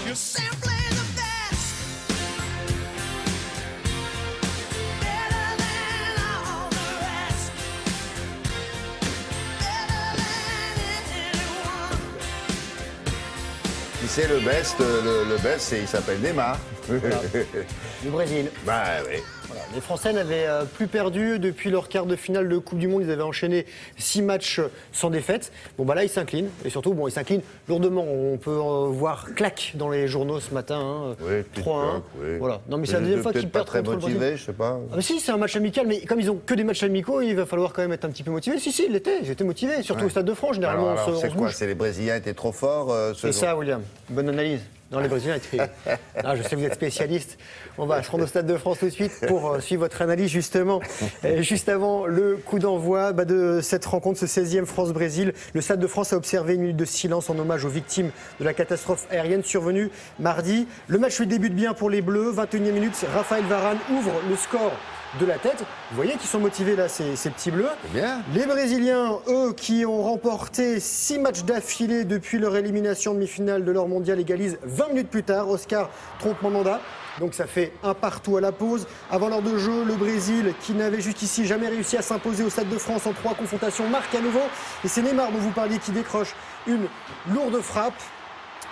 You're simply the best. Better than all the rest. Better than anyone. Qui c'est le best? Le best, il s'appelle Neymar. Voilà. Du Brésil. Bah oui. Voilà. Les Français n'avaient plus perdu depuis leur quart de finale de Coupe du Monde. Ils avaient enchaîné 6 matchs sans défaite. Bon, bah là, ils s'inclinent. Et surtout, bon, ils s'inclinent lourdement. On peut voir claque dans les journaux ce matin. Hein. Oui, 3-1. oui. Voilà. Non, mais c'est la deuxième fois qu'ils pas perdent très contre le Brésil. motivé, je sais pas. Ah, mais si, c'est un match amical. Mais comme ils ont que des matchs amicaux, il va falloir quand même être un petit peu motivé. Si, ils l'étaient. Ils étaient motivés. Surtout au Stade de France, généralement, Alors, on se c'est quoi? bouge. C'est les Brésiliens étaient trop forts ce C'est jour. ça, William. Bonne analyse. Non, les Brésiliens étaient... Ah, je sais que vous êtes spécialiste. On va se rendre au Stade de France tout de suite pour suivre votre analyse, justement. Juste avant le coup d'envoi de cette rencontre, ce 16e France-Brésil, le Stade de France a observé une minute de silence en hommage aux victimes de la catastrophe aérienne survenue mardi. Le match débute bien pour les Bleus. 21e minute, Raphaël Varane ouvre le score de la tête. Vous voyez qu'ils sont motivés là, ces petits bleus. Bien. Les Brésiliens, eux, qui ont remporté 6 matchs d'affilée depuis leur élimination en demi-finale de leur mondial, égalisent 20 minutes plus tard. Oscar trompe Mandanda. Donc ça fait un partout à la pause. Avant l'heure de jeu, le Brésil, qui n'avait jusqu'ici jamais réussi à s'imposer au Stade de France en 3 confrontations, marque à nouveau. Et c'est Neymar dont vous parliez qui décroche une lourde frappe.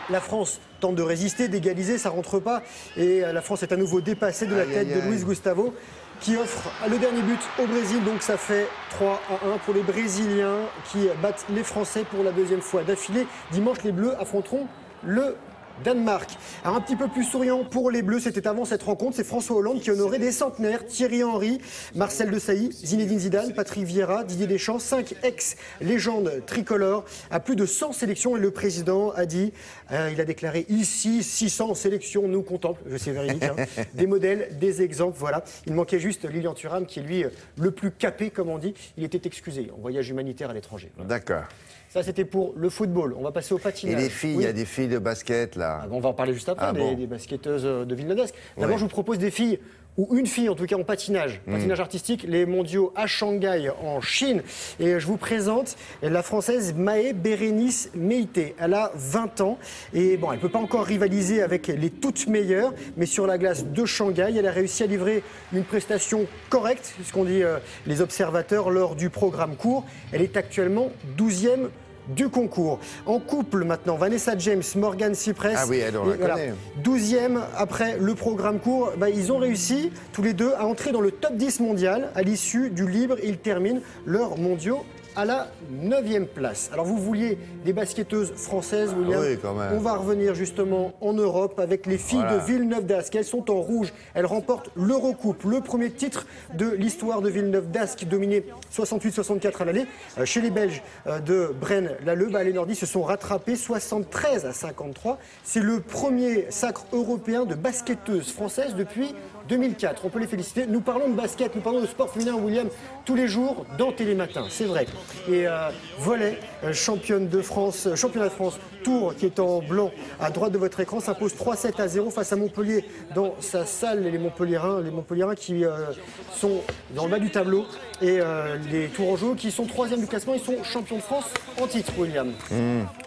La France tente de résister, d'égaliser, ça rentre pas. Et la France est à nouveau dépassée de la tête de Luis Gustavo, qui offre le dernier but au Brésil. Donc ça fait 3-1 pour les Brésiliens qui battent les Français pour la deuxième fois d'affilée. Dimanche, les Bleus affronteront le Danemark. Alors un petit peu plus souriant pour les Bleus, c'était avant cette rencontre, c'est François Hollande qui honorait des centenaires, Thierry Henry, Marcel Desailly, Zinedine Zidane, Patrick Vieira, Didier Deschamps, 5 ex-légendes tricolores à plus de 100 sélections. Et le président a dit, il a déclaré ici 600 sélections nous contemplent, je sais véridique, hein, des modèles, des exemples, voilà. Il manquait juste Lilian Thuram qui est lui le plus capé comme on dit, il était excusé en voyage humanitaire à l'étranger. Voilà. D'accord. Ça, c'était pour le football. On va passer au patinage. Et les filles, il y a des filles de basket, là. Ah bon, on va en parler juste après, des basketteuses de Villeneuve d'Ascq. D'abord, je vous propose des filles, ou une fille en tout cas en patinage artistique, les mondiaux à Shanghai en Chine. Et je vous présente la Française Mahé Bérénice Meïté. Elle a 20 ans et bon, elle ne peut pas encore rivaliser avec les toutes meilleures, mais sur la glace de Shanghai, elle a réussi à livrer une prestation correcte, c'est ce qu'ont dit les observateurs lors du programme court. Elle est actuellement 12e du concours. En couple maintenant, Vanessa James, Morgan Cypress. Ah oui, elle, on la connaît. 12e après le programme court. Ils ont réussi tous les deux à entrer dans le top 10 mondial. À l'issue du libre, ils terminent leurs mondiaux à la 9e place. Alors vous vouliez des basketteuses françaises, William? Oui, quand même. On va revenir justement en Europe avec les filles de Villeneuve d'Ascq. Elles sont en rouge. Elles remportent l'Eurocoupe, le premier titre de l'histoire de Villeneuve d'Ascq, dominé 68-64 à l'aller. Chez les Belges de Braine-l'Alleud, les Nordistes se sont rattrapés 73-53. C'est le premier sacre européen de basketteuses françaises depuis 2004. On peut les féliciter. Nous parlons de basket, nous parlons de sport féminin, William, tous les jours dans Télématin, c'est vrai. Et volley, championne de France, championnat de France, Tours qui est en blanc à droite de votre écran, s'impose 3-7-0 face à Montpellier dans sa salle. Les Montpelliérains qui sont dans le bas du tableau et les Tourangeaux qui sont 3e du classement, ils sont champions de France en titre, William.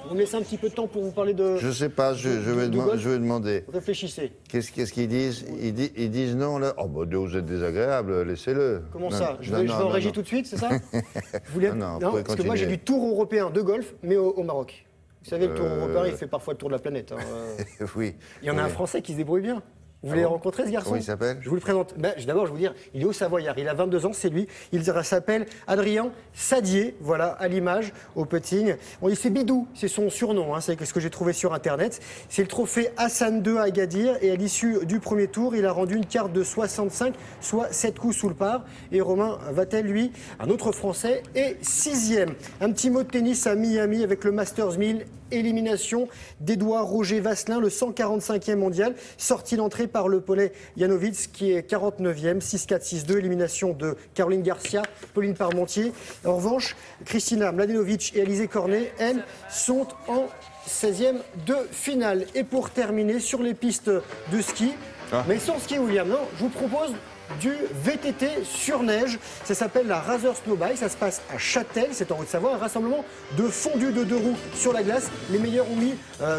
Vous me laissez un petit peu de temps pour vous parler de... Je sais pas, je vais demander. Réfléchissez. Qu'est-ce qu'ils disent? Ils disent non, là. Oh, vous êtes désagréable, laissez-le. Comment ça? Je vais en régie tout de suite, c'est ça? Non, parce que moi j'ai du tour européen de golf, mais au Maroc. Vous savez, le tour européen, il fait parfois le tour de la planète. Hein. Oui. Il y en a un Français qui se débrouille bien. Vous voulez rencontrer ce garçon? Comment il s'appelle? Je vous le présente. D'abord, je vais vous dire, il est au Savoyard. Il a 22 ans, c'est lui. Il s'appelle Adrien Sadier, voilà, à l'image, au putting. Bon, il fait Bidou, c'est son surnom, hein, c'est ce que j'ai trouvé sur Internet. C'est le trophée Hassan II à Agadir. Et à l'issue du premier tour, il a rendu une carte de 65, soit 7 coups sous le par. Et Romain Vatel, lui, un autre Français, est 6e. Un petit mot de tennis à Miami avec le Masters 1000. Élimination d'Edouard Roger Vasselin, le 145e mondial, sorti d'entrée par le Polais Janovic qui est 49e, 6-4, 6-2, élimination de Caroline Garcia, Pauline Parmentier. En revanche, Kristina Mladenovic et Alizé Cornet, elles, sont en 16e de finale. Et pour terminer, sur les pistes de ski, mais sans ski, William, non, je vous propose du VTT sur neige. Ça s'appelle la Razor Snowbike. Ça se passe à Châtel, c'est en Haute-Savoie. Un rassemblement de fondu de 2 roues sur la glace. Les meilleurs ont mis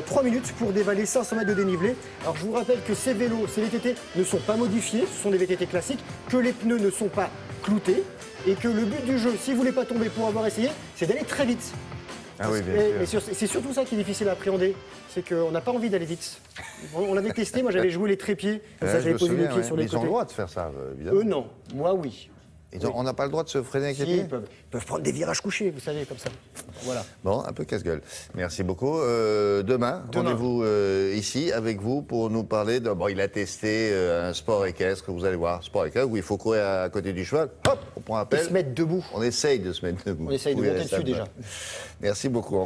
3 minutes pour dévaler 500 mètres de dénivelé. Alors je vous rappelle que ces vélos, ces VTT ne sont pas modifiés, ce sont des VTT classiques, que les pneus ne sont pas cloutés et que le but du jeu, si vous voulez pas tomber pour avoir essayé, c'est d'aller très vite. Ah oui, bien Mais sûr. c'est surtout ça qui est difficile à appréhender, c'est qu'on n'a pas envie d'aller vite. On avait testé, moi j'avais joué les trépieds, comme ça Ouais, je j'avais me posé les souviens, pieds ouais. sur Mais les ils ont côtés. le droit de faire ça, évidemment. Eux non, moi oui. On n'a pas le droit de se freiner avec les Si, pieds. ils peuvent prendre des virages couchés, vous savez, comme ça. Voilà. Bon, un peu casse-gueule. Merci beaucoup. Demain, Demain. rendez-vous ici avec vous pour nous parler de... Bon, il a testé un sport équestre, vous allez voir, sport équestre où il faut courir à côté du cheval. Hop, on prend un Ils appel. se mettent debout. On essaye de se mettre debout. On essaye de Oui, monter ça dessus va. déjà. Merci beaucoup.